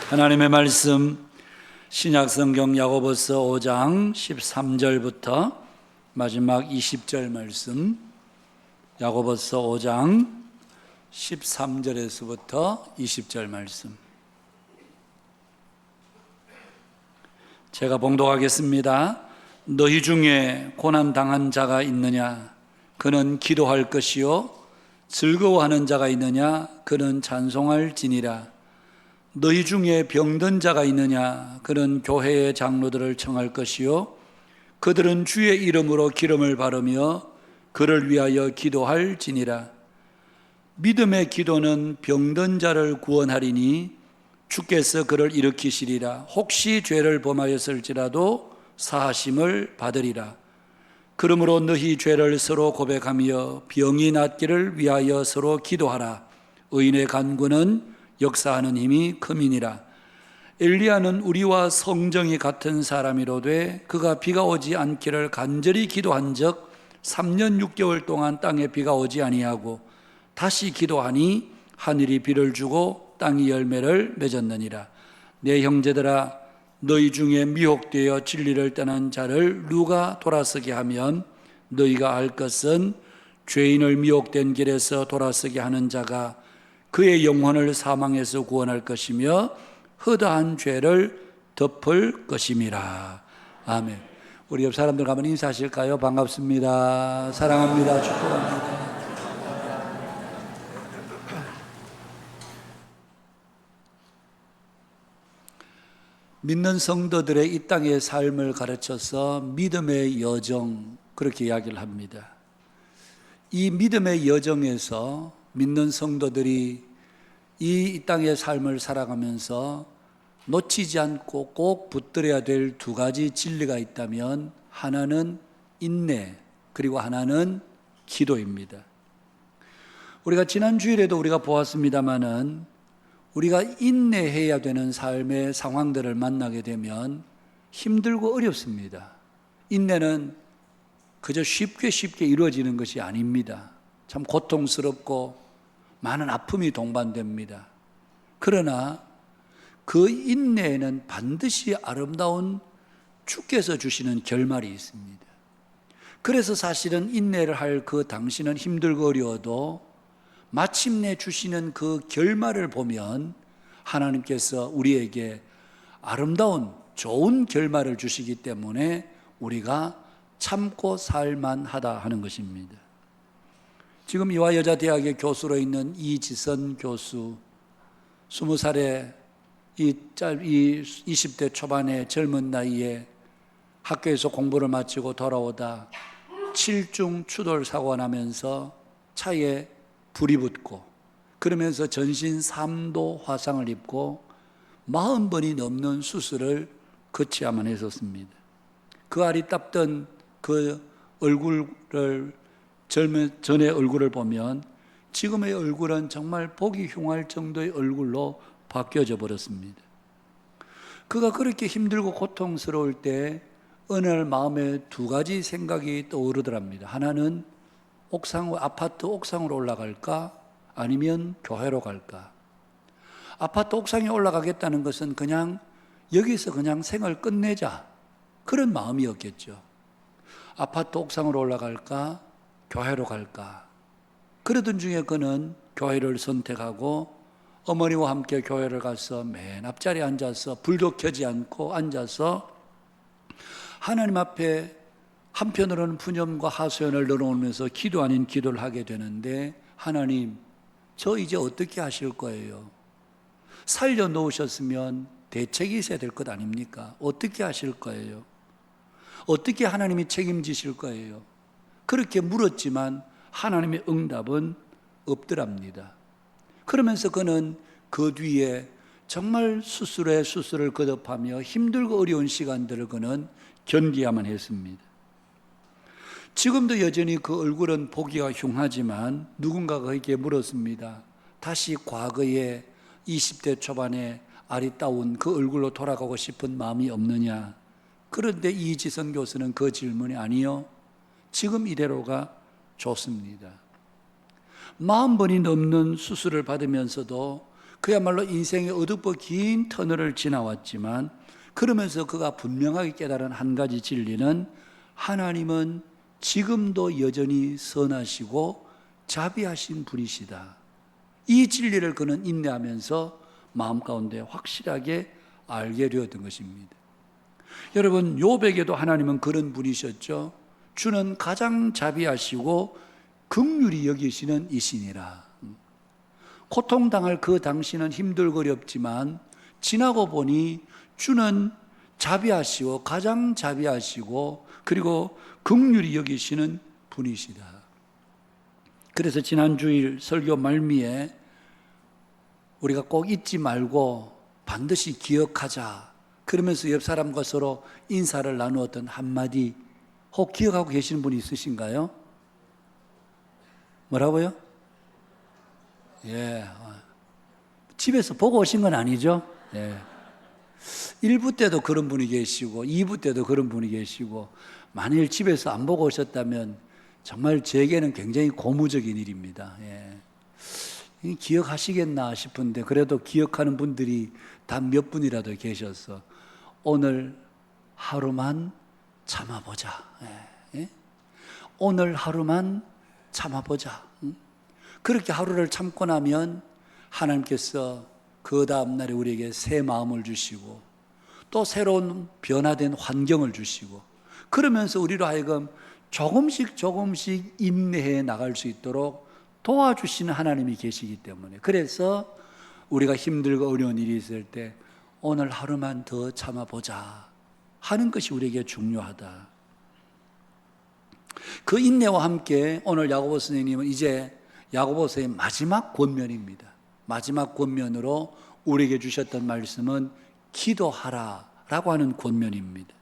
하나님의 말씀 신약성경 야고보서 5장 13절부터 마지막 20절 말씀, 야고보서 5장 13절에서부터 20절 말씀 제가 봉독하겠습니다. 너희 중에 고난당한 자가 있느냐? 그는 기도할 것이요 즐거워하는 자가 있느냐? 그는 찬송할지니라. 너희 중에 병든 자가 있느냐? 그는 교회의 장로들을 청할 것이요 그들은 주의 이름으로 기름을 바르며 그를 위하여 기도할지니라. 믿음의 기도는 병든 자를 구원하리니 주께서 그를 일으키시리라. 혹시 죄를 범하였을지라도 사하심을 받으리라. 그러므로 너희 죄를 서로 고백하며 병이 낫기를 위하여 서로 기도하라. 의인의 간구는 역사하는 힘이 큼이니라. 엘리야는 우리와 성정이 같은 사람이로되 그가 비가 오지 않기를 간절히 기도한 적 3년 6개월 동안 땅에 비가 오지 아니하고 다시 기도하니 하늘이 비를 주고 땅이 열매를 맺었느니라. 내 형제들아, 너희 중에 미혹되어 진리를 떠난 자를 누가 돌아서게 하면 너희가 알 것은 죄인을 미혹된 길에서 돌아서게 하는 자가 그의 영혼을 사망에서 구원할 것이며 허다한 죄를 덮을 것임이라. 아멘. 우리 옆 사람들 가면 인사하실까요? 반갑습니다. 사랑합니다. 축복합니다. 믿는 성도들의 이 땅의 삶을 가르쳐서 믿음의 여정, 그렇게 이야기를 합니다. 이 믿음의 여정에서 믿는 성도들이 이 땅의 삶을 살아가면서 놓치지 않고 꼭 붙들어야 될 두 가지 진리가 있다면 하나는 인내, 그리고 하나는 기도입니다. 우리가 지난 주일에도 우리가 보았습니다마는 우리가 인내해야 되는 삶의 상황들을 만나게 되면 힘들고 어렵습니다. 인내는 그저 쉽게 이루어지는 것이 아닙니다. 참 고통스럽고 많은 아픔이 동반됩니다. 그러나 그 인내에는 반드시 아름다운 주께서 주시는 결말이 있습니다. 그래서 사실은 인내를 할 그 당시는 힘들고 어려워도 마침내 주시는 그 결말을 보면 하나님께서 우리에게 아름다운 좋은 결말을 주시기 때문에 우리가 참고 살만하다 하는 것입니다. 지금 이화여자대학의 교수로 있는 이지선 교수, 20살의 이 20대 초반의 젊은 나이에 학교에서 공부를 마치고 돌아오다 7중 추돌 사고가 나면서 차에 불이 붙고 그러면서 전신 3도 화상을 입고 40번이 넘는 수술을 거쳐야만 했었습니다. 그 아리따던 그 얼굴을 전의 얼굴을 보면 지금의 얼굴은 정말 보기 흉할 정도의 얼굴로 바뀌어져 버렸습니다. 그가 그렇게 힘들고 고통스러울 때 어느 날 마음에 두 가지 생각이 떠오르더랍니다. 하나는 아파트 옥상으로 올라갈까? 아니면 교회로 갈까? 아파트 옥상에 올라가겠다는 것은 그냥 여기서 그냥 생을 끝내자, 그런 마음이었겠죠. 아파트 옥상으로 올라갈까? 교회로 갈까? 그러던 중에 그는 교회를 선택하고 어머니와 함께 교회를 가서 맨 앞자리에 앉아서 불도 켜지 않고 앉아서 하나님 앞에 한편으로는 푸념과 하소연을 늘어놓으면서 기도 아닌 기도를 하게 되는데, 하나님, 저 이제 어떻게 하실 거예요? 살려놓으셨으면 대책이 있어야 될 것 아닙니까? 어떻게 하실 거예요? 어떻게 하나님이 책임지실 거예요? 그렇게 물었지만 하나님의 응답은 없더랍니다. 그러면서 그는 그 뒤에 정말 수술을 거듭하며 힘들고 어려운 시간들을 그는 견디야만 했습니다. 지금도 여전히 그 얼굴은 보기가 흉하지만 누군가가 그에게 물었습니다. 다시 과거의 20대 초반에 아리따운 그 얼굴로 돌아가고 싶은 마음이 없느냐? 그런데 이지선 교수는 그 질문이 아니요, 지금 이대로가 좋습니다. 40번이 넘는 수술을 받으면서도 그야말로 인생의 어둡고 긴 터널을 지나왔지만 그러면서 그가 분명하게 깨달은 한 가지 진리는 하나님은 지금도 여전히 선하시고 자비하신 분이시다. 이 진리를 그는 인내하면서 마음 가운데 확실하게 알게 되었던 것입니다. 여러분, 욥에게도 하나님은 그런 분이셨죠. 주는 가장 자비하시고 긍휼히 여기시는 이시니라. 고통당할 그 당시는 힘들고 어렵지만 지나고 보니 주는 자비하시고 가장 자비하시고 그리고 긍휼히 여기시는 분이시다. 그래서 지난 주일 설교 말미에 우리가 꼭 잊지 말고 반드시 기억하자, 그러면서 옆 사람과 서로 인사를 나누었던 한마디 혹 기억하고 계시는 분이 있으신가요? 뭐라고요? 예, 집에서 보고 오신 건 아니죠? 예. 1부 때도 그런 분이 계시고 2부 때도 그런 분이 계시고, 만일 집에서 안 보고 오셨다면 정말 제게는 굉장히 고무적인 일입니다. 예. 기억하시겠나 싶은데 그래도 기억하는 분들이 단 몇 분이라도 계셔서 오늘 하루만 참아보자. 예? 오늘 하루만 참아보자. 그렇게 하루를 참고 나면 하나님께서 그 다음날에 우리에게 새 마음을 주시고 또 새로운 변화된 환경을 주시고, 그러면서 우리로 하여금 조금씩 인내해 나갈 수 있도록 도와주시는 하나님이 계시기 때문에, 그래서 우리가 힘들고 어려운 일이 있을 때 오늘 하루만 더 참아보자 하는 것이 우리에게 중요하다. 그 인내와 함께 오늘 야고보 선생님은 이제 야고보서의 마지막 권면입니다. 마지막 권면으로 우리에게 주셨던 말씀은 기도하라 라고 하는 권면입니다.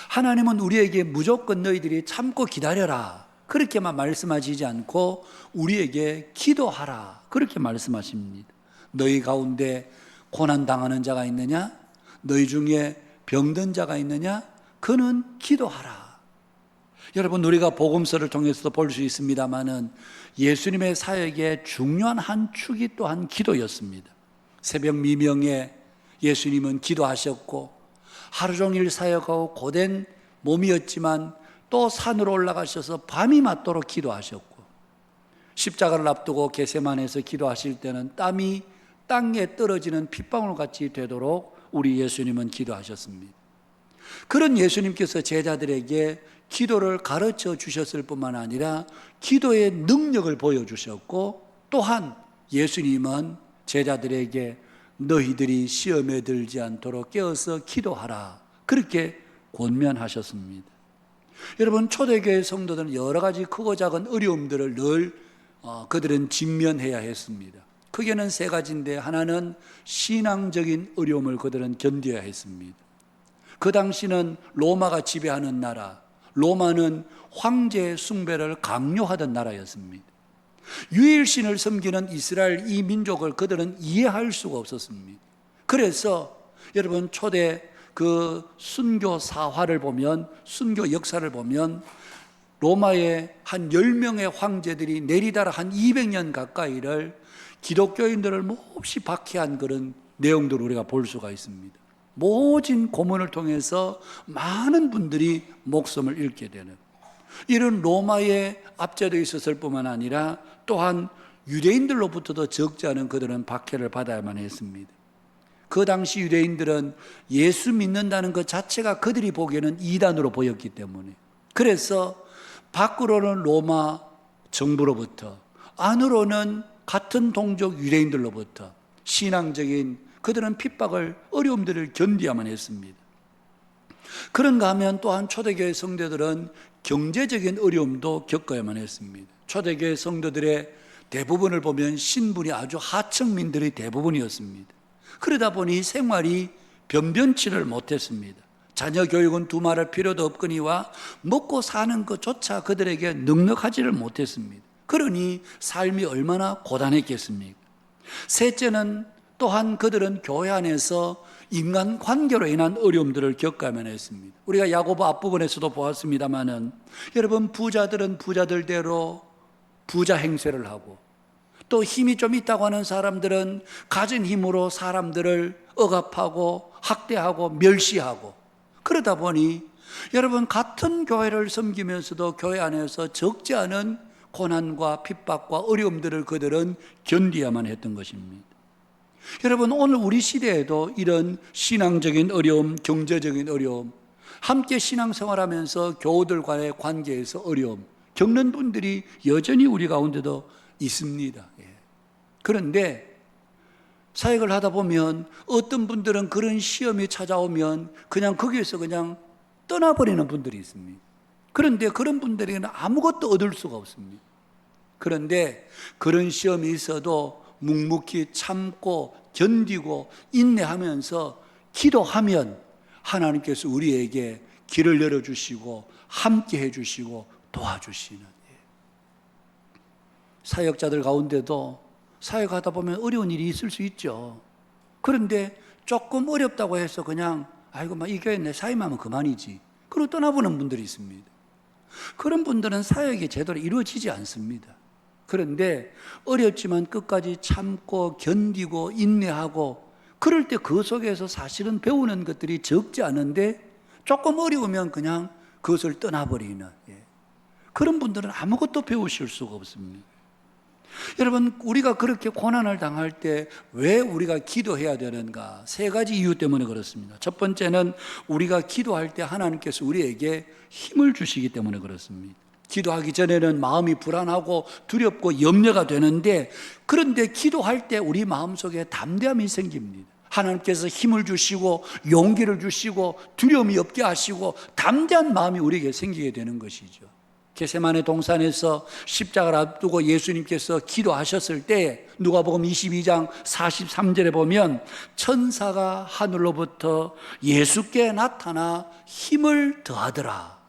하나님은 우리에게 무조건 너희들이 참고 기다려라 그렇게만 말씀하시지 않고 우리에게 기도하라 그렇게 말씀하십니다. 너희 가운데 고난당하는 자가 있느냐? 너희 중에 병든 자가 있느냐? 그는 기도하라. 여러분, 우리가 복음서를 통해서도 볼 수 있습니다마는 예수님의 사역의 중요한 한 축이 또한 기도였습니다. 새벽 미명에 예수님은 기도하셨고 하루 종일 사역하고 고된 몸이었지만 또 산으로 올라가셔서 밤이 맞도록 기도하셨고, 십자가를 앞두고 겟세마네에서 기도하실 때는 땀이 땅에 떨어지는 핏방울 같이 되도록 우리 예수님은 기도하셨습니다. 그런 예수님께서 제자들에게 기도를 가르쳐 주셨을 뿐만 아니라 기도의 능력을 보여주셨고, 또한 예수님은 제자들에게 너희들이 시험에 들지 않도록 깨어서 기도하라 그렇게 권면하셨습니다. 여러분, 초대교회 성도들은 여러 가지 크고 작은 어려움들을 늘 그들은 직면해야 했습니다. 크게는 세 가지인데, 하나는 신앙적인 어려움을 그들은 견뎌야 했습니다. 그 당시는 로마가 지배하는 나라, 로마는 황제 숭배를 강요하던 나라였습니다. 유일신을 섬기는 이스라엘 이 민족을 그들은 이해할 수가 없었습니다. 그래서 여러분, 초대 그 순교 사화를 보면, 순교 역사를 보면 로마의 한 10명의 황제들이 내리달아 한 200년 가까이를 기독교인들을 몹시 박해한 그런 내용들을 우리가 볼 수가 있습니다. 모진 고문을 통해서 많은 분들이 목숨을 잃게 되는 이런 로마의 압제도 있었을 뿐만 아니라 또한 유대인들로부터도 적지 않은 그들은 박해를 받아야만 했습니다. 그 당시 유대인들은 예수 믿는다는 것 자체가 그들이 보기에는 이단으로 보였기 때문에, 그래서 밖으로는 로마 정부로부터, 안으로는 같은 동족 유대인들로부터 신앙적인 그들은 핍박을, 어려움들을 견디야만 했습니다. 그런가 하면 또한 초대교회 성도들은 경제적인 어려움도 겪어야만 했습니다. 초대교회 성도들의 대부분을 보면 신분이 아주 하층민들의 대부분이었습니다. 그러다 보니 생활이 변변치를 못했습니다. 자녀 교육은 두말할 필요도 없거니와 먹고 사는 것조차 그들에게 넉넉하지를 못했습니다. 그러니 삶이 얼마나 고단했겠습니까? 셋째는 또한 그들은 교회 안에서 인간관계로 인한 어려움들을 겪어야만 했습니다. 우리가 야고보 앞부분에서도 보았습니다마는 여러분, 부자들은 부자들대로 부자 행세를 하고 또 힘이 좀 있다고 하는 사람들은 가진 힘으로 사람들을 억압하고 학대하고 멸시하고, 그러다 보니 여러분, 같은 교회를 섬기면서도 교회 안에서 적지 않은 고난과 핍박과 어려움들을 그들은 견디야만 했던 것입니다. 여러분, 오늘 우리 시대에도 이런 신앙적인 어려움, 경제적인 어려움, 함께 신앙생활하면서 교우들과의 관계에서 어려움 겪는 분들이 여전히 우리 가운데도 있습니다. 그런데 사역을 하다 보면 어떤 분들은 그런 시험이 찾아오면 그냥 거기에서 그냥 떠나버리는 분들이 있습니다. 그런데 그런 분들에게는 아무것도 얻을 수가 없습니다. 그런데 그런 시험이 있어도 묵묵히 참고 견디고 인내하면서 기도하면 하나님께서 우리에게 길을 열어주시고 함께 해주시고 도와주시는, 사역자들 가운데도 사역하다 보면 어려운 일이 있을 수 있죠. 그런데 조금 어렵다고 해서 그냥 아이고 이 교회 내 사임하면 그만이지, 그러고 떠나보는 분들이 있습니다. 그런 분들은 사역이 제대로 이루어지지 않습니다. 그런데 어렵지만 끝까지 참고 견디고 인내하고, 그럴 때 그 속에서 사실은 배우는 것들이 적지 않은데 조금 어려우면 그냥 그것을 떠나버리는, 그런 분들은 아무것도 배우실 수가 없습니다. 여러분, 우리가 그렇게 고난을 당할 때 왜 우리가 기도해야 되는가? 세 가지 이유 때문에 그렇습니다. 첫 번째는 우리가 기도할 때 하나님께서 우리에게 힘을 주시기 때문에 그렇습니다. 기도하기 전에는 마음이 불안하고 두렵고 염려가 되는데, 그런데 기도할 때 우리 마음속에 담대함이 생깁니다. 하나님께서 힘을 주시고 용기를 주시고 두려움이 없게 하시고 담대한 마음이 우리에게 생기게 되는 것이죠. 겟세마네 동산에서 십자가를 앞두고 예수님께서 기도하셨을 때 누가복음 22장 43절에 보면 천사가 하늘로부터 예수께 나타나 힘을 더하더라.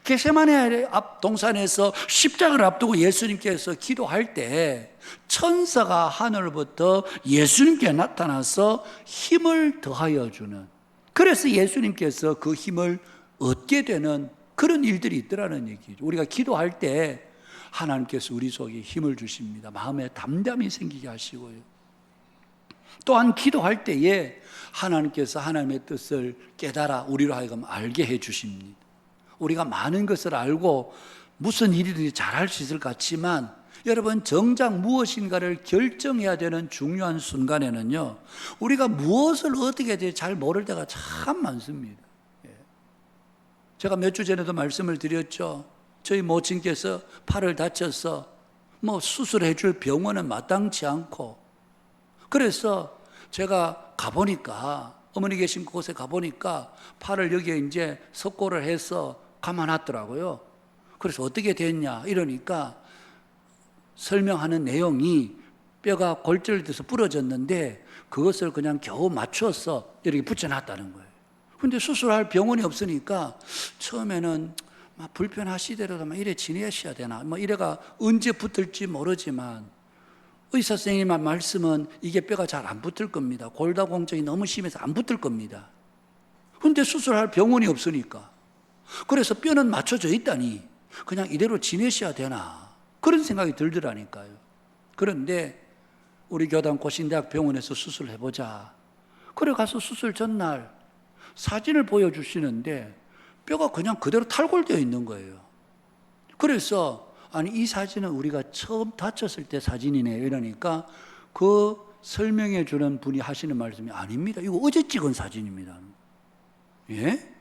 겟세마네 동산에서 십자가를 앞두고 예수님께서 기도할 때 천사가 하늘로부터 예수님께 나타나서 힘을 더하여 주는, 그래서 예수님께서 그 힘을 얻게 되는 그런 일들이 있더라는 얘기죠. 우리가 기도할 때 하나님께서 우리 속에 힘을 주십니다. 마음에 담담이 생기게 하시고요. 또한 기도할 때에 하나님께서 하나님의 뜻을 깨달아 우리로 하여금 알게 해 주십니다. 우리가 많은 것을 알고 무슨 일이든지 잘할 수 있을 것 같지만, 여러분, 정작 무엇인가를 결정해야 되는 중요한 순간에는요, 우리가 무엇을 어떻게 해야 될지 잘 모를 때가 참 많습니다. 제가 몇 주 전에도 말씀을 드렸죠. 저희 모친께서 팔을 다쳐서 수술해 줄 병원은 마땅치 않고, 그래서 제가 가보니까, 어머니 계신 곳에 가보니까 팔을 여기에 이제 석고를 해서 감아놨더라고요. 그래서 어떻게 됐냐 이러니까 설명하는 내용이 뼈가 골절돼서 부러졌는데 그것을 그냥 겨우 맞춰서 이렇게 붙여놨다는 거예요. 근데 수술할 병원이 없으니까 처음에는 불편하시더라도 이래 지내셔야 되나, 이래가 언제 붙을지 모르지만 의사 선생님의 말씀은 이게 뼈가 잘 안 붙을 겁니다. 골다공증이 너무 심해서 안 붙을 겁니다. 근데 수술할 병원이 없으니까, 그래서 뼈는 맞춰져 있다니 그냥 이대로 지내셔야 되나, 그런 생각이 들더라니까요. 그런데 우리 교단 고신대학 병원에서 수술을 해보자. 그래 가서 수술 전날 사진을 보여주시는데 뼈가 그냥 그대로 탈골되어 있는 거예요. 그래서 아니 이 사진은 우리가 처음 다쳤을 때 사진이네 이러니까 그 설명해 주는 분이 하시는 말씀이 아닙니다. 이거 어제 찍은 사진입니다. 예?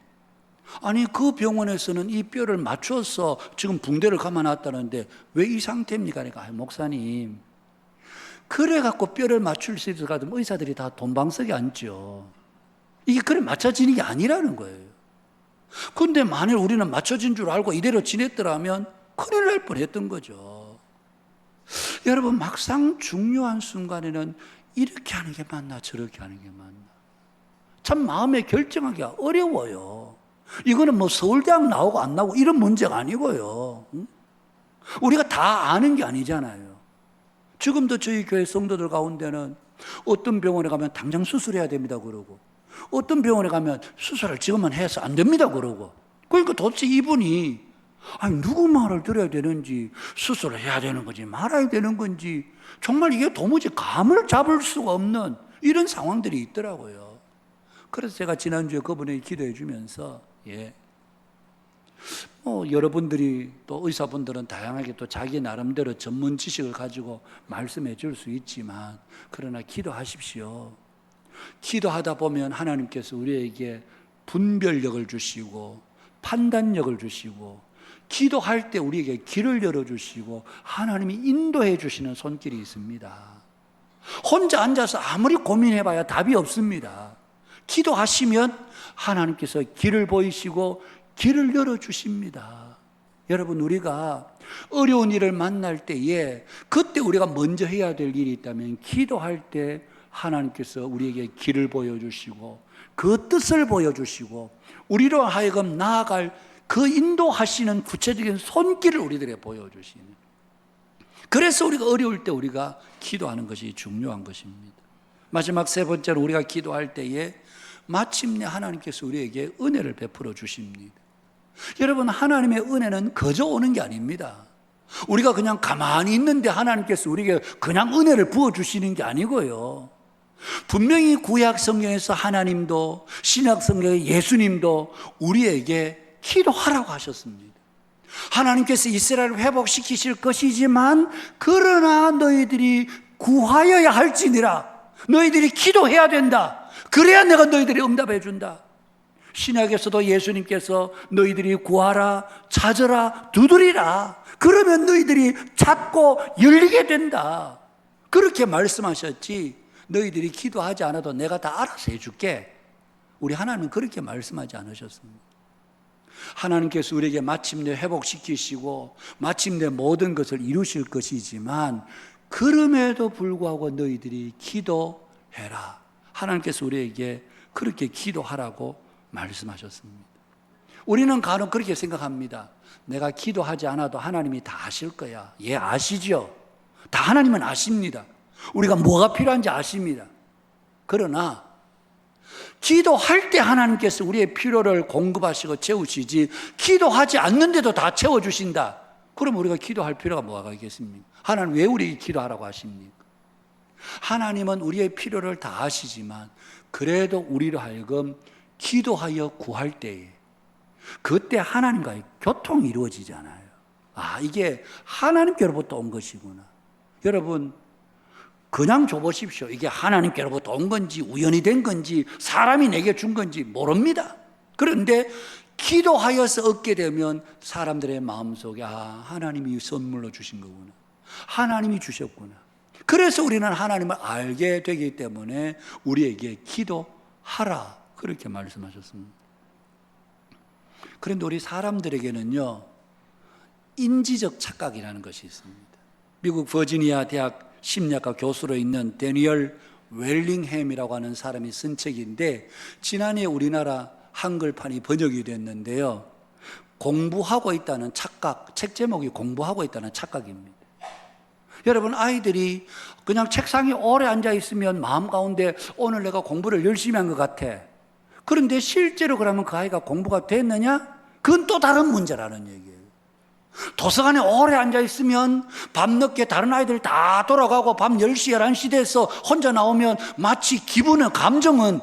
아니 그 병원에서는 이 뼈를 맞춰서 지금 붕대를 감아놨다는데 왜 이 상태입니까? 그러니까 목사님, 그래갖고 뼈를 맞출 수 있을 것 같으면 의사들이 다 돈방석에 앉죠. 이게 그래 맞춰지는 게 아니라는 거예요. 근데 만일 우리는 맞춰진 줄 알고 이대로 지냈더라면 큰일 날 뻔했던 거죠. 여러분, 막상 중요한 순간에는 이렇게 하는 게 맞나 저렇게 하는 게 맞나 참 마음에 결정하기가 어려워요. 이거는 서울대학 나오고 안 나오고 이런 문제가 아니고요. 우리가 다 아는 게 아니잖아요. 지금도 저희 교회 성도들 가운데는 어떤 병원에 가면 당장 수술해야 됩니다 그러고, 어떤 병원에 가면 수술을 지금은 해서 안 됩니다 그러고, 그러니까 도대체 이분이 아니, 누구 말을 들어야 되는지, 스스로 해야 되는 건지 말아야 되는 건지, 정말 이게 도무지 감을 잡을 수가 없는 이런 상황들이 있더라고요. 그래서 제가 지난주에 그분에게 기도해 주면서, 여러분들이 또 의사분들은 다양하게 또 자기 나름대로 전문 지식을 가지고 말씀해 줄 수 있지만, 그러나 기도하십시오. 기도하다 보면 하나님께서 우리에게 분별력을 주시고 판단력을 주시고, 기도할 때 우리에게 길을 열어주시고 하나님이 인도해 주시는 손길이 있습니다. 혼자 앉아서 아무리 고민해봐야 답이 없습니다. 기도하시면 하나님께서 길을 보이시고 길을 열어주십니다. 여러분, 우리가 어려운 일을 만날 때에 그때 우리가 먼저 해야 될 일이 있다면, 기도할 때 하나님께서 우리에게 길을 보여주시고 그 뜻을 보여주시고 우리로 하여금 나아갈 그 인도하시는 구체적인 손길을 우리들에게 보여주시는, 그래서 우리가 어려울 때 우리가 기도하는 것이 중요한 것입니다. 마지막 세 번째로, 우리가 기도할 때에 마침내 하나님께서 우리에게 은혜를 베풀어 주십니다. 여러분, 하나님의 은혜는 거저 오는 게 아닙니다. 우리가 그냥 가만히 있는데 하나님께서 우리에게 그냥 은혜를 부어주시는 게 아니고요, 분명히 구약 성경에서 하나님도, 신약 성경의 예수님도 우리에게 기도하라고 하셨습니다. 하나님께서 이스라엘을 회복시키실 것이지만, 그러나 너희들이 구하여야 할지니라, 너희들이 기도해야 된다. 그래야 내가 너희들이 응답해 준다. 신약에서도 예수님께서 너희들이 구하라, 찾으라, 두드리라, 그러면 너희들이 찾고 열리게 된다, 그렇게 말씀하셨지, 너희들이 기도하지 않아도 내가 다 알아서 해줄게, 우리 하나님은 그렇게 말씀하지 않으셨습니다. 하나님께서 우리에게 마침내 회복시키시고 마침내 모든 것을 이루실 것이지만, 그럼에도 불구하고 너희들이 기도해라, 하나님께서 우리에게 그렇게 기도하라고 말씀하셨습니다. 우리는 간혹 그렇게 생각합니다. 내가 기도하지 않아도 하나님이 다 아실 거야. 예, 아시죠? 다 하나님은 아십니다. 우리가 뭐가 필요한지 아십니다. 그러나 기도할 때 하나님께서 우리의 필요를 공급하시고 채우시지, 기도하지 않는데도 다 채워주신다, 그럼 우리가 기도할 필요가 뭐가 있겠습니까? 하나님 왜 우리에게 기도하라고 하십니까? 하나님은 우리의 필요를 다 아시지만, 그래도 우리로 하여금 기도하여 구할 때에, 그때 하나님과의 교통이 이루어지잖아요. 아, 이게 하나님께로부터 온 것이구나. 여러분, 그냥 줘보십시오. 이게 하나님께로부터 온 건지 우연히 된 건지 사람이 내게 준 건지 모릅니다. 그런데 기도하여서 얻게 되면 사람들의 마음속에, 아, 하나님이 선물로 주신 거구나, 하나님이 주셨구나. 그래서 우리는 하나님을 알게 되기 때문에 우리에게 기도하라, 그렇게 말씀하셨습니다. 그런데 우리 사람들에게는요, 인지적 착각이라는 것이 있습니다. 미국 버지니아 대학 심리학과 교수로 있는 데니얼 웰링햄이라고 하는 사람이 쓴 책인데, 지난해 우리나라 한글판이 번역이 됐는데요, 공부하고 있다는 착각, 책 제목이 공부하고 있다는 착각입니다. 여러분, 아이들이 그냥 책상에 오래 앉아 있으면 마음 가운데 오늘 내가 공부를 열심히 한 것 같아. 그런데 실제로 그러면 그 아이가 공부가 됐느냐? 그건 또 다른 문제라는 얘기예요. 도서관에 오래 앉아있으면 밤늦게 다른 아이들 다 돌아가고 밤 10시, 11시 돼서 혼자 나오면 마치 기분은, 감정은,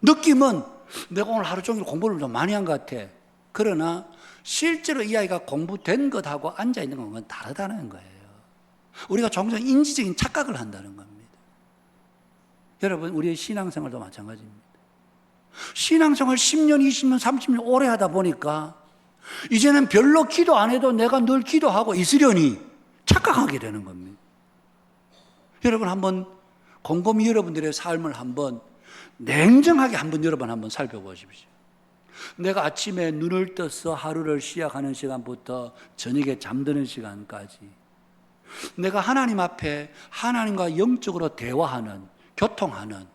느낌은 내가 오늘 하루 종일 공부를 좀 많이 한 것 같아. 그러나 실제로 이 아이가 공부된 것하고 앉아있는 건 다르다는 거예요. 우리가 종종 인지적인 착각을 한다는 겁니다. 여러분, 우리의 신앙생활도 마찬가지입니다. 신앙생활 10년, 20년, 30년 오래 하다 보니까 이제는 별로 기도 안 해도 내가 늘 기도하고 있으려니 착각하게 되는 겁니다. 여러분, 한번 곰곰이 여러분들의 삶을 한번 냉정하게 여러분 한번 살펴보십시오. 내가 아침에 눈을 떠서 하루를 시작하는 시간부터 저녁에 잠드는 시간까지 내가 하나님 앞에 하나님과 영적으로 대화하는, 교통하는,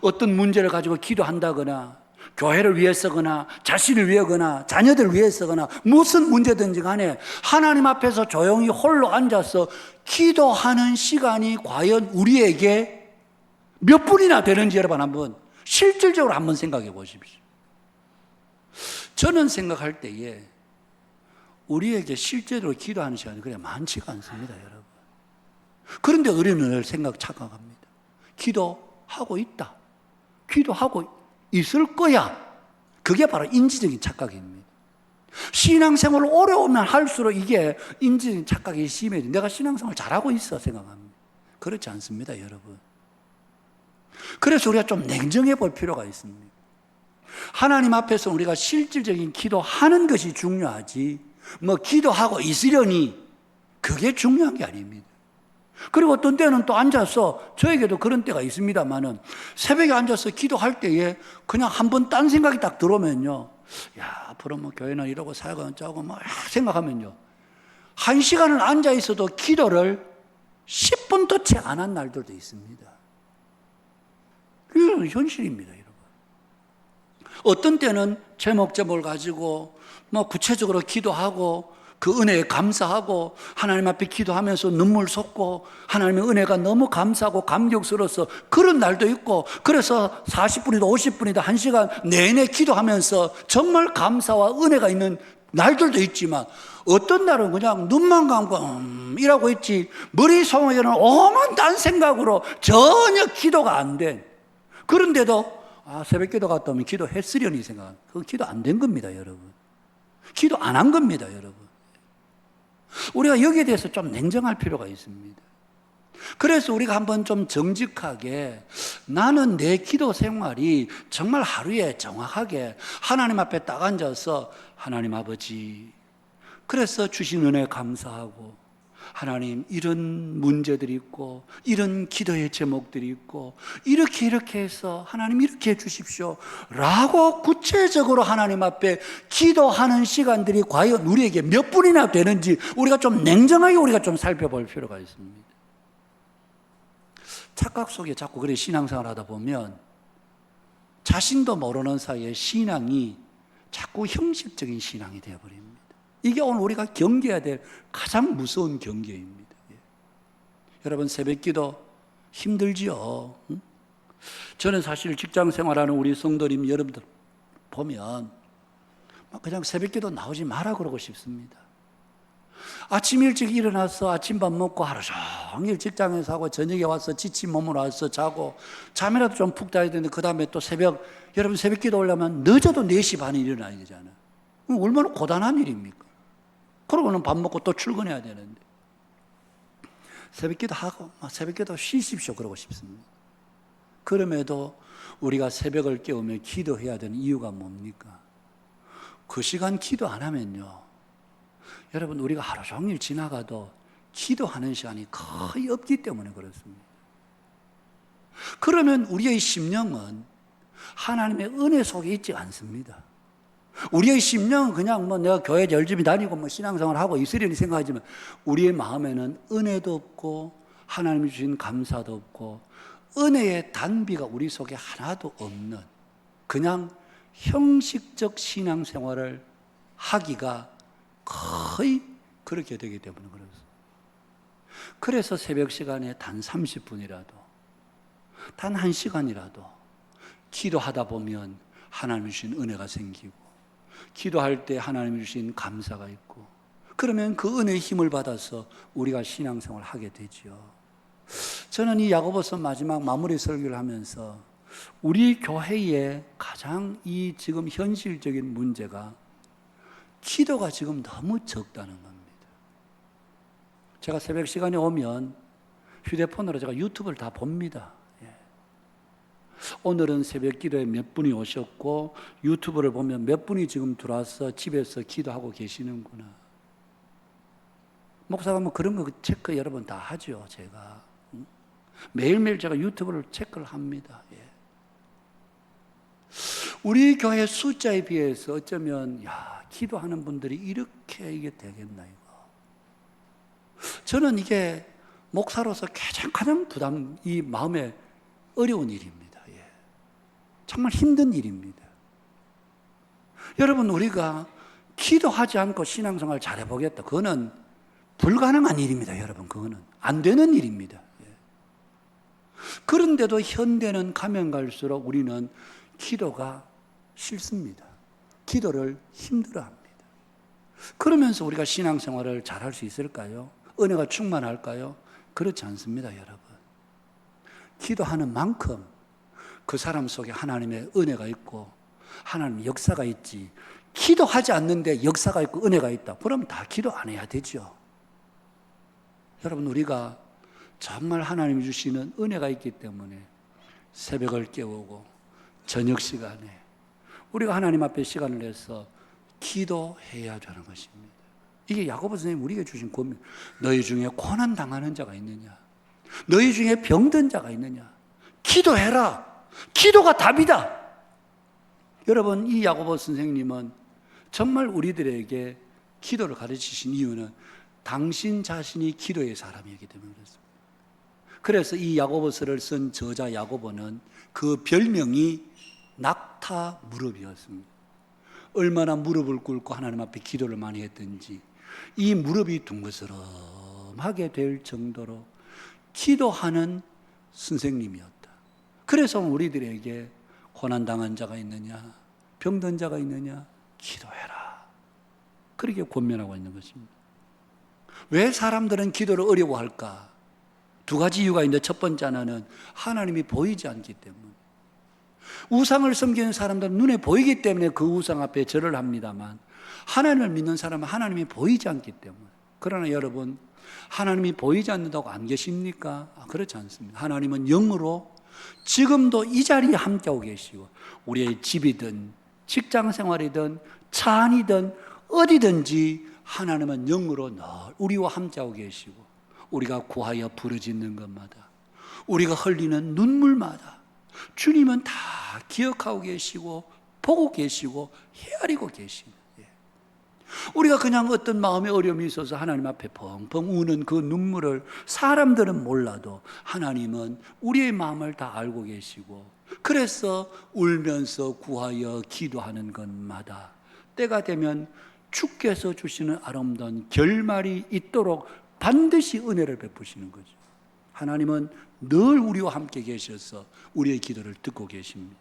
어떤 문제를 가지고 기도한다거나 교회를 위해서거나 자신을 위해서거나 자녀들을 위해서거나 무슨 문제든지 간에 하나님 앞에서 조용히 홀로 앉아서 기도하는 시간이 과연 우리에게 몇 분이나 되는지 여러분 한번 실질적으로 한번 생각해 보십시오. 저는 생각할 때에 우리에게 실제로 기도하는 시간이 그래 많지가 않습니다, 여러분. 그런데 우리는 착각합니다. 기도하고 있다. 기도하고 있을 거야. 그게 바로 인지적인 착각입니다. 신앙생활을 오래 오면 할수록 이게 인지적인 착각이 심해져. 내가 신앙생활 잘하고 있어 생각합니다. 그렇지 않습니다, 여러분. 그래서 우리가 좀 냉정해 볼 필요가 있습니다. 하나님 앞에서 우리가 실질적인 기도하는 것이 중요하지, 기도하고 있으려니 그게 중요한 게 아닙니다. 그리고 어떤 때는 또 앉아서, 저에게도 그런 때가 있습니다만은, 새벽에 앉아서 기도할 때에 그냥 한번 딴 생각이 딱 들어오면요, 야, 앞으로 교회는 이러고 사역은 짜고 생각하면요, 1시간을 앉아 있어도 기도를 10분도 채 안 한 날들도 있습니다. 이건 현실입니다, 여러분. 어떤 때는 제목을 가지고 구체적으로 기도하고 그 은혜에 감사하고 하나님 앞에 기도하면서 눈물 쏟고 하나님의 은혜가 너무 감사하고 감격스러워서 그런 날도 있고, 그래서 40분이다 50분이다 1시간 내내 기도하면서 정말 감사와 은혜가 있는 날들도 있지만, 어떤 날은 그냥 눈만 감고 이라고 있지 머릿속에는 오만 딴 생각으로 전혀 기도가 안 된, 그런데도 새벽 기도 갔다 오면 기도했으려니 생각, 그건 기도 안 된 겁니다, 여러분. 기도 안 한 겁니다, 여러분. 우리가 여기에 대해서 좀 냉정할 필요가 있습니다. 그래서 우리가 한번 좀 정직하게, 나는 내 기도 생활이 정말 하루에 정확하게 하나님 앞에 딱 앉아서, 하나님 아버지, 그래서 주신 은혜 감사하고, 하나님 이런 문제들이 있고 이런 기도의 제목들이 있고 이렇게 해서 하나님 이렇게 해주십시오 라고 구체적으로 하나님 앞에 기도하는 시간들이 과연 우리에게 몇 분이나 되는지 우리가 좀 냉정하게 우리가 좀 살펴볼 필요가 있습니다. 착각 속에 자꾸 그래 신앙생활 하다 보면 자신도 모르는 사이에 신앙이 자꾸 형식적인 신앙이 되어버립니다. 이게 오늘 우리가 경계해야 될 가장 무서운 경계입니다. 여러분, 새벽기도 힘들지요? 응? 저는 사실 직장 생활하는 우리 성도님 여러분들 보면 그냥 새벽기도 나오지 마라 그러고 싶습니다. 아침 일찍 일어나서 아침밥 먹고 하루 종일 직장에서 하고 저녁에 와서 지친 몸으로 와서 자고 잠이라도 좀 푹 자야 되는데, 그 다음에 또 여러분 새벽기도 오려면 늦어도 4시 반에 일어나야 되잖아요. 얼마나 고단한 일입니까? 그러고는 밥 먹고 또 출근해야 되는데, 새벽기도 하고 새벽기도 쉬십시오 그러고 싶습니다. 그럼에도 우리가 새벽을 깨우며 기도해야 되는 이유가 뭡니까? 그 시간 기도 안 하면요, 여러분, 우리가 하루 종일 지나가도 기도하는 시간이 거의 없기 때문에 그렇습니다. 그러면 우리의 심령은 하나님의 은혜 속에 있지 않습니다. 우리의 심령은 그냥 내가 교회 열심히 다니고 신앙생활 하고 있으려니 생각하지만, 우리의 마음에는 은혜도 없고 하나님이 주신 감사도 없고 은혜의 단비가 우리 속에 하나도 없는, 그냥 형식적 신앙생활을 하기가 거의 그렇게 되기 때문에 그렇습니다. 그래서 새벽 시간에 단 30분이라도 단 1시간이라도 기도하다 보면 하나님이 주신 은혜가 생기고, 기도할 때 하나님이 주신 감사가 있고, 그러면 그 은혜의 힘을 받아서 우리가 신앙생활을 하게 되죠. 저는 이 야고보서 마지막 마무리 설교를 하면서 우리 교회의 가장 이 지금 현실적인 문제가 기도가 지금 너무 적다는 겁니다. 제가 새벽 시간에 오면 휴대폰으로 제가 유튜브를 다 봅니다. 오늘은 새벽 기도에 몇 분이 오셨고 유튜브를 보면 몇 분이 지금 들어와서 집에서 기도하고 계시는구나. 목사가 그런 거 체크 여러분 다 하죠. 제가 매일매일 제가 유튜브를 체크를 합니다. 우리 교회 숫자에 비해서 어쩌면 기도하는 분들이 이렇게 이게 되겠나 이거. 저는 이게 목사로서 가장 이 마음에 어려운 일입니다. 정말 힘든 일입니다. 여러분, 우리가 기도하지 않고 신앙생활 잘해보겠다, 그거는 불가능한 일입니다. 여러분, 그거는 안 되는 일입니다. 그런데도 현대는 가면 갈수록 우리는 기도가 싫습니다. 기도를 힘들어합니다. 그러면서 우리가 신앙생활을 잘할 수 있을까요? 은혜가 충만할까요? 그렇지 않습니다, 여러분. 기도하는 만큼 그 사람 속에 하나님의 은혜가 있고 하나님의 역사가 있지, 기도하지 않는데 역사가 있고 은혜가 있다, 그럼 다 기도 안 해야 되죠. 여러분, 우리가 정말 하나님이 주시는 은혜가 있기 때문에 새벽을 깨우고 저녁 시간에 우리가 하나님 앞에 시간을 내서 기도해야 되는 것입니다. 이게 야고보 선생님 우리에게 주신 권면. 너희 중에 고난 당하는 자가 있느냐? 너희 중에 병든 자가 있느냐? 기도해라. 기도가 답이다. 여러분, 이 야고보 선생님은 정말 우리들에게 기도를 가르치신 이유는 당신 자신이 기도의 사람이기 때문에 그렇습니다. 그래서 이 야고보서를 쓴 저자 야고보는 그 별명이 낙타 무릎이었습니다. 얼마나 무릎을 꿇고 하나님 앞에 기도를 많이 했든지 이 무릎이 둥그스름하게 될 정도로 기도하는 선생님이었다. 그래서 우리들에게 고난당한 자가 있느냐, 병든 자가 있느냐, 기도해라, 그렇게 권면하고 있는 것입니다. 왜 사람들은 기도를 어려워할까? 두 가지 이유가 있는데, 첫 번째 하나는 하나님이 보이지 않기 때문에. 우상을 섬기는 사람들은 눈에 보이기 때문에 그 우상 앞에 절을 합니다만, 하나님을 믿는 사람은 하나님이 보이지 않기 때문에. 그러나 여러분, 하나님이 보이지 않는다고 안 계십니까? 그렇지 않습니다. 하나님은 영으로 지금도 이 자리에 함께하고 계시고, 우리의 집이든 직장 생활이든 차 안이든 어디든지 하나님은 영으로 늘 우리와 함께하고 계시고, 우리가 구하여 부르짖는 것마다, 우리가 흘리는 눈물마다 주님은 다 기억하고 계시고 보고 계시고 헤아리고 계십니다. 우리가 그냥 어떤 마음의 어려움이 있어서 하나님 앞에 펑펑 우는 그 눈물을 사람들은 몰라도 하나님은 우리의 마음을 다 알고 계시고, 그래서 울면서 구하여 기도하는 것마다 때가 되면 주께서 주시는 아름다운 결말이 있도록 반드시 은혜를 베푸시는 거죠. 하나님은 늘 우리와 함께 계셔서 우리의 기도를 듣고 계십니다.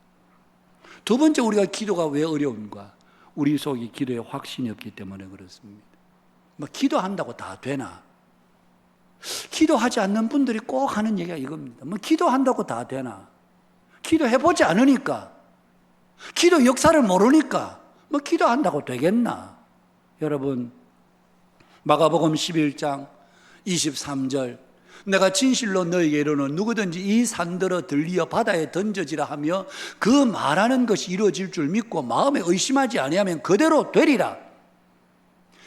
두 번째, 우리가 기도가 왜 어려운가? 우리 속에 기도에 확신이 없기 때문에 그렇습니다. 기도한다고 다 되나? 기도하지 않는 분들이 꼭 하는 얘기가 이겁니다. 기도한다고 다 되나? 기도해보지 않으니까, 기도 역사를 모르니까 기도한다고 되겠나? 여러분, 마가복음 11장 23절, 내가 진실로 너에게 이르노니 누구든지 이 산들어 들리어 바다에 던져지라 하며 그 말하는 것이 이루어질 줄 믿고 마음에 의심하지 아니하면 그대로 되리라.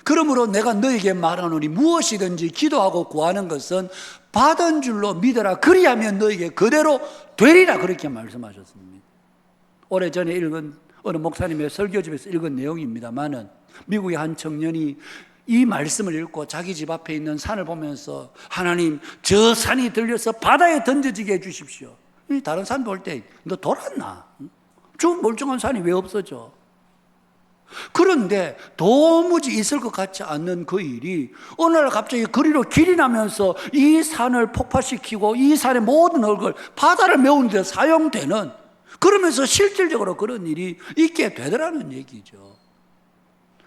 그러므로 내가 너에게 말하노니 무엇이든지 기도하고 구하는 것은 받은 줄로 믿어라. 그리하면 너에게 그대로 되리라. 그렇게 말씀하셨습니다. 오래전에 읽은 어느 목사님의 설교집에서 읽은 내용입니다만은, 미국의 한 청년이 이 말씀을 읽고 자기 집 앞에 있는 산을 보면서, 하나님, 저 산이 들려서 바다에 던져지게 해주십시오. 다른 산 볼 때 너 돌았나? 저 멀쩡한 산이 왜 없어져? 그런데 도무지 있을 것 같지 않는 그 일이 어느 날 갑자기 그리로 길이 나면서 이 산을 폭파시키고 이 산의 모든 얼굴, 바다를 메우는 데 사용되는, 그러면서 실질적으로 그런 일이 있게 되더라는 얘기죠.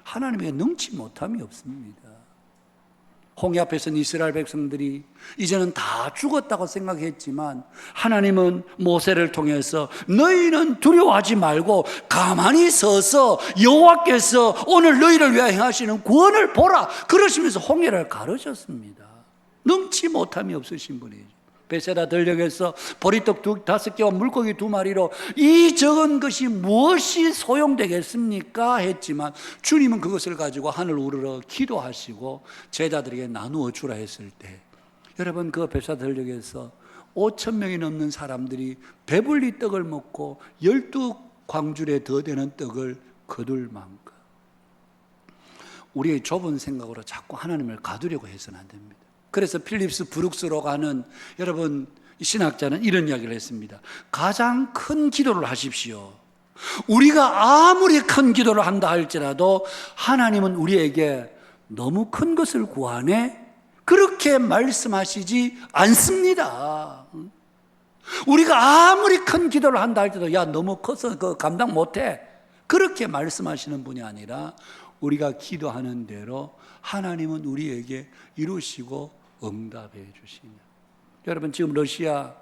하나님에게 능치 못함이 없습니다. 홍해 앞에서는 이스라엘 백성들이 이제는 다 죽었다고 생각했지만, 하나님은 모세를 통해서 너희는 두려워하지 말고 가만히 서서 여호와께서 오늘 너희를 위하여 행하시는 구원을 보라, 그러시면서 홍해를 가르셨습니다. 능치 못함이 없으신 분이죠. 베세다 들녘에서 보리떡 5개와 물고기 2마리로 이 적은 것이 무엇이 소용되겠습니까? 했지만 주님은 그것을 가지고 하늘 우러러 기도하시고 제자들에게 나누어 주라 했을 때, 여러분, 그 베세다 들녘에서 5,000명이 넘는 사람들이 배불리 떡을 먹고 12광줄에 더 되는 떡을 거둘 만큼 우리의 좁은 생각으로 자꾸 하나님을 가두려고 해서는 안 됩니다. 그래서 필립스 브룩스로 가는 여러분 신학자는 이런 이야기를 했습니다. 가장 큰 기도를 하십시오. 우리가 아무리 큰 기도를 한다 할지라도 하나님은 우리에게 너무 큰 것을 구하네, 그렇게 말씀하시지 않습니다. 우리가 아무리 큰 기도를 한다 할지라도 야, 너무 커서 그거 감당 못해, 그렇게 말씀하시는 분이 아니라 우리가 기도하는 대로 하나님은 우리에게 이루시고 응답해 주시냐. 여러분, 지금 러시아는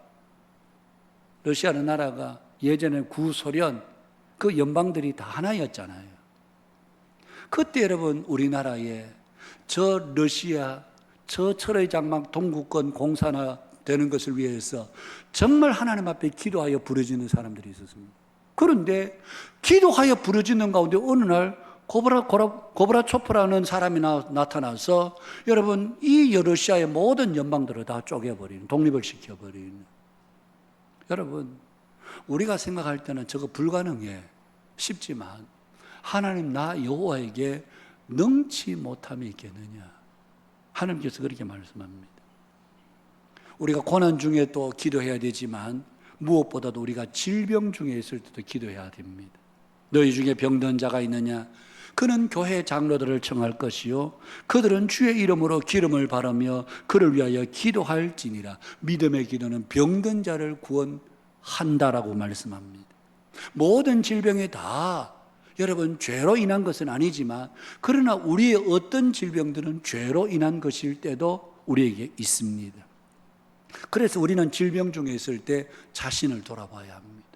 나라가 예전에 구소련 그 연방들이 다 하나였잖아요. 그때 여러분, 우리나라에 저 러시아 저 철의 장막 동구권 공산화 되는 것을 위해서 정말 하나님 앞에 기도하여 부르짖는 사람들이 있었습니다. 그런데 기도하여 부르짖는 가운데 어느 날 고브라초프라는 사람이 나타나서 여러분, 이 러시아의 모든 연방들을 다 쪼개버리는, 독립을 시켜버리는. 여러분, 우리가 생각할 때는 저거 불가능해 싶지만 하나님 나 여호와에게 능치 못함이 있겠느냐. 하나님께서 그렇게 말씀합니다. 우리가 고난 중에 또 기도해야 되지만 무엇보다도 우리가 질병 중에 있을 때도 기도해야 됩니다. 너희 중에 병든 자가 있느냐? 그는 교회 장로들을 청할 것이요 그들은 주의 이름으로 기름을 바르며 그를 위하여 기도할지니라. 믿음의 기도는 병든 자를 구원한다라고 말씀합니다. 모든 질병이 다 여러분 죄로 인한 것은 아니지만 그러나 우리의 어떤 질병들은 죄로 인한 것일 때도 우리에게 있습니다. 그래서 우리는 질병 중에 있을 때 자신을 돌아봐야 합니다.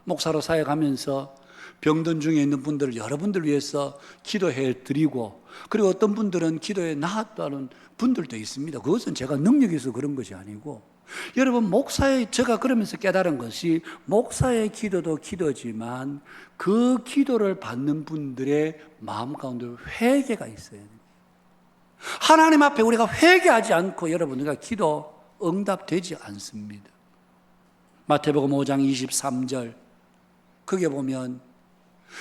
목사로 사역하면서 병든 중에 있는 분들을 여러분들 위해서 기도해 드리고, 그리고 어떤 분들은 기도에 나았다는 분들도 있습니다. 그것은 제가 능력이 있어서 그런 것이 아니고, 여러분, 제가 그러면서 깨달은 것이 목사의 기도도 기도지만 그 기도를 받는 분들의 마음 가운데 회개가 있어야 돼요. 하나님 앞에 우리가 회개하지 않고 여러분, 우리가 기도 응답되지 않습니다. 마태복음 5장 23절 거기에 보면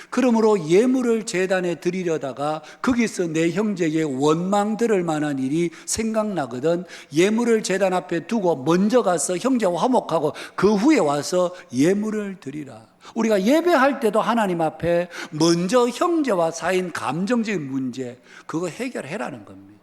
그러므로 예물을 제단에 드리려다가 거기서 내 형제에게 원망 들을 만한 일이 생각나거든 예물을 제단 앞에 두고 먼저 가서 형제와 화목하고 그 후에 와서 예물을 드리라. 우리가 예배할 때도 하나님 앞에 먼저 형제와 사이인 감정적인 문제 그거 해결해라는 겁니다.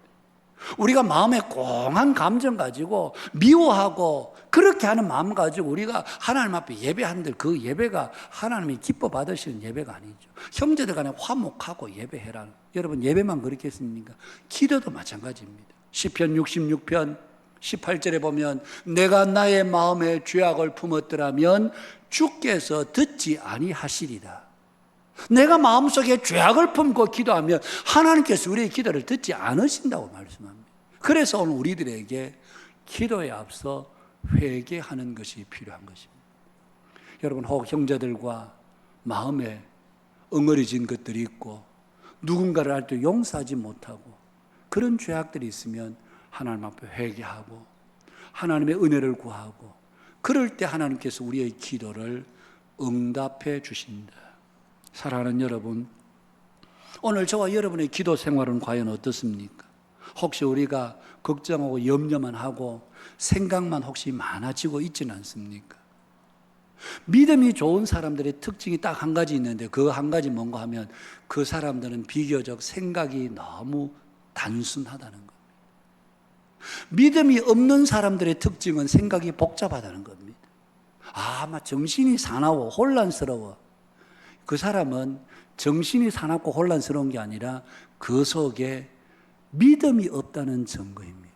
우리가 마음에 공한 감정 가지고 미워하고 그렇게 하는 마음 가지고 우리가 하나님 앞에 예배하는데 그 예배가 하나님이 기뻐 받으시는 예배가 아니죠. 형제들 간에 화목하고 예배해라. 여러분, 예배만 그렇겠습니까? 기도도 마찬가지입니다. 시편 66편 18절에 보면 내가 나의 마음에 죄악을 품었더라면 주께서 듣지 아니하시리라. 내가 마음속에 죄악을 품고 기도하면 하나님께서 우리의 기도를 듣지 않으신다고 말씀합니다. 그래서 오늘 우리들에게 기도에 앞서 회개하는 것이 필요한 것입니다. 여러분, 혹 형제들과 마음에 엉어리진 것들이 있고 누군가를 할 때 용서하지 못하고 그런 죄악들이 있으면 하나님 앞에 회개하고 하나님의 은혜를 구하고 그럴 때 하나님께서 우리의 기도를 응답해 주신다. 사랑하는 여러분, 오늘 저와 여러분의 기도 생활은 과연 어떻습니까? 혹시 우리가 걱정하고 염려만 하고 생각만 혹시 많아지고 있지는 않습니까? 믿음이 좋은 사람들의 특징이 딱 한 가지 있는데 그 한 가지 뭔가 하면 그 사람들은 비교적 생각이 너무 단순하다는 겁니다. 믿음이 없는 사람들의 특징은 생각이 복잡하다는 겁니다. 아마 정신이 사나워 혼란스러워. 그 사람은 정신이 사납고 혼란스러운 게 아니라 그 속에 믿음이 없다는 증거입니다.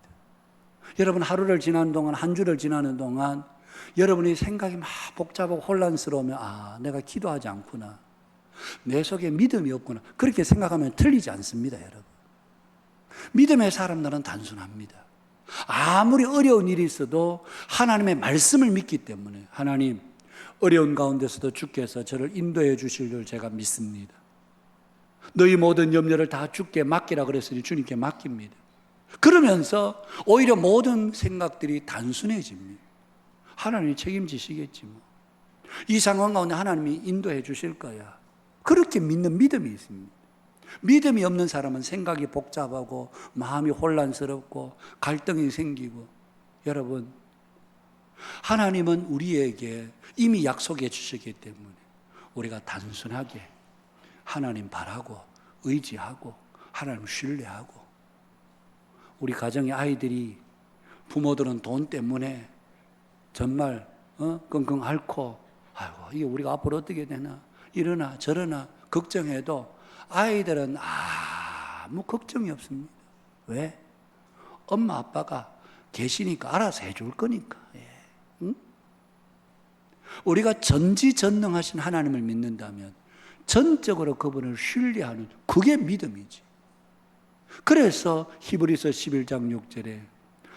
여러분, 하루를 지나는 동안, 한 주를 지나는 동안 여러분의 생각이 막 복잡하고 혼란스러우면 내가 기도하지 않구나. 내 속에 믿음이 없구나. 그렇게 생각하면 틀리지 않습니다, 여러분. 믿음의 사람들은 단순합니다. 아무리 어려운 일이 있어도 하나님의 말씀을 믿기 때문에 하나님, 어려운 가운데서도 주께서 저를 인도해 주실 줄 제가 믿습니다. 너희 모든 염려를 다 주께 맡기라 그랬으니 주님께 맡깁니다. 그러면서 오히려 모든 생각들이 단순해집니다. 하나님이 책임지시겠지 뭐. 이 상황 가운데 하나님이 인도해 주실 거야. 그렇게 믿는 믿음이 있습니다. 믿음이 없는 사람은 생각이 복잡하고 마음이 혼란스럽고 갈등이 생기고. 여러분, 하나님은 우리에게 이미 약속해 주셨기 때문에 우리가 단순하게 하나님 바라고 의지하고 하나님 신뢰하고, 우리 가정의 아이들이 부모들은 돈 때문에 정말 끙끙 앓고 아이고 이게 우리가 앞으로 어떻게 되나 이러나 저러나 걱정해도 아이들은 아무 걱정이 없습니다. 왜? 엄마 아빠가 계시니까 알아서 해줄 거니까. 예. 응? 우리가 전지전능하신 하나님을 믿는다면 전적으로 그분을 신뢰하는, 그게 믿음이지. 그래서 히브리서 11장 6절에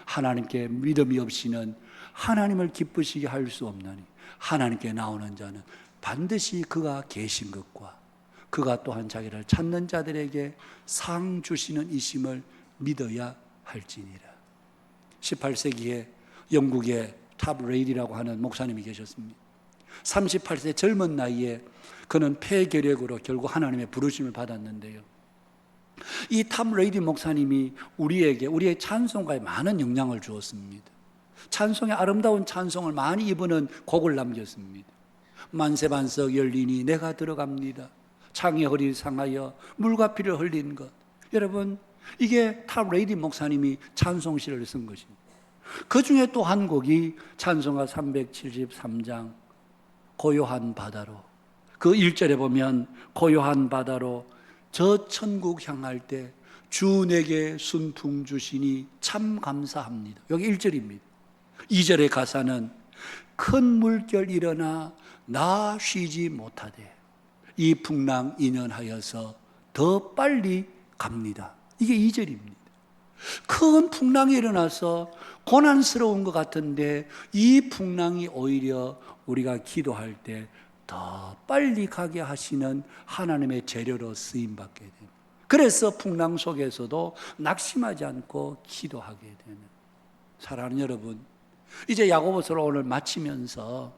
하나님께 믿음이 없이는 하나님을 기쁘시게 할 수 없나니 하나님께 나오는 자는 반드시 그가 계신 것과 그가 또한 자기를 찾는 자들에게 상 주시는 이심을 믿어야 할지니라. 18세기에 영국의 탑 레이디라고 하는 목사님이 계셨습니다. 38세 젊은 나이에 그는 폐결핵으로 결국 하나님의 부르심을 받았는데요, 이 탑 레이디 목사님이 우리의 찬송가에 많은 영향을 주었습니다. 찬송의 아름다운 찬송을 많이 이분은 곡을 남겼습니다. 만세반석 열리니 내가 들어갑니다. 창의 허리 상하여 물과 피를 흘린 것. 여러분, 이게 탑 레이디 목사님이 찬송시를 쓴 것입니다. 그 중에 또 한 곡이 찬송가 373장 고요한 바다로, 그 1절에 보면 고요한 바다로 저 천국 향할 때 주 내게 순풍 주시니 참 감사합니다. 여기 1절입니다. 2절의 가사는 큰 물결 일어나 나 쉬지 못하되 이 풍랑 인연하여서 더 빨리 갑니다. 이게 2절입니다. 큰 풍랑이 일어나서 고난스러운 것 같은데 이 풍랑이 오히려 우리가 기도할 때 더 빨리 가게 하시는 하나님의 재료로 쓰임받게 됩니다. 그래서 풍랑 속에서도 낙심하지 않고 기도하게 되는, 사랑하는 여러분, 이제 야고보서를 오늘 마치면서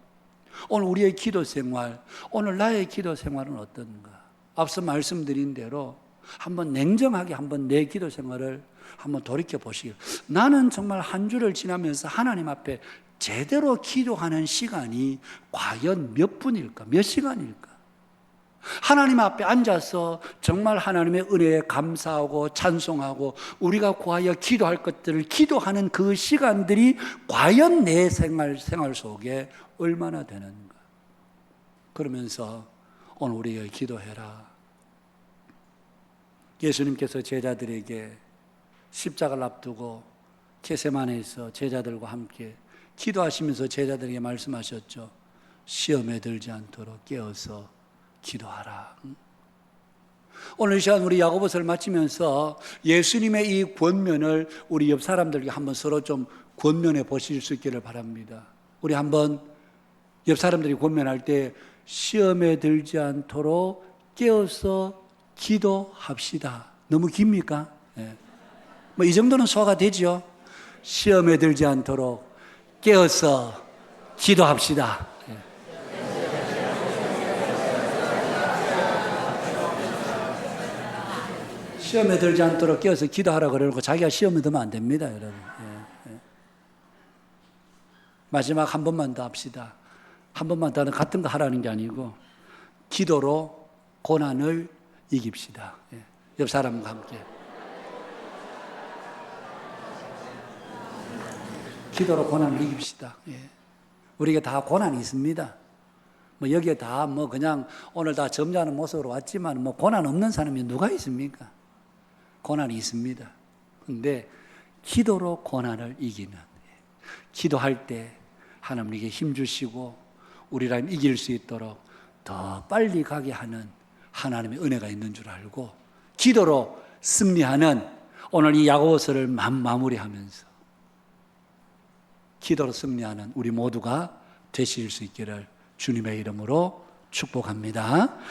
오늘 우리의 기도 생활, 오늘 나의 기도 생활은 어떤가? 앞서 말씀드린 대로 한번 냉정하게 한번 내 기도 생활을 한번 돌이켜 보시길. 나는 정말 한 주를 지나면서 하나님 앞에 제대로 기도하는 시간이 과연 몇 분일까? 몇 시간일까? 하나님 앞에 앉아서 정말 하나님의 은혜에 감사하고 찬송하고 우리가 구하여 기도할 것들을 기도하는 그 시간들이 과연 내 생활 속에 얼마나 되는가? 그러면서 오늘 우리가 기도해라. 예수님께서 제자들에게 십자가를 앞두고 겟세마네에서 제자들과 함께 기도하시면서 제자들에게 말씀하셨죠. 시험에 들지 않도록 깨어서 기도하라. 오늘 이 시간 우리 야고보서를 마치면서 예수님의 이 권면을 우리 옆 사람들에게 한번 서로 좀 권면해 보실 수 있기를 바랍니다. 우리 한번 옆 사람들이 권면할 때 시험에 들지 않도록 깨어서 기도합시다. 너무 깁니까? 네. 뭐 이 정도는 소화가 되죠. 시험에 들지 않도록 깨어서 기도합시다. 네. 시험에 들지 않도록 깨어서 기도하라 그러고 자기가 시험에 들면 안 됩니다, 여러분. 예, 예. 마지막 한 번만 더 합시다. 한 번만 더는 같은 거 하라는 게 아니고 기도로 고난을 이깁시다. 예. 옆 사람과 함께 기도로 고난을 이깁시다. 예. 우리가 다 고난이 있습니다. 뭐 여기에 다 뭐 그냥 오늘 다 점잖은 모습으로 왔지만 뭐 고난 없는 사람이 누가 있습니까? 고난이 있습니다. 그런데 기도로 고난을 이기는, 기도할 때 하나님에게 힘 주시고 우리라면 이길 수 있도록 더 빨리 가게 하는 하나님의 은혜가 있는 줄 알고 기도로 승리하는 오늘 이 야고보서를 마무리하면서 기도로 승리하는 우리 모두가 되실 수 있기를 주님의 이름으로 축복합니다.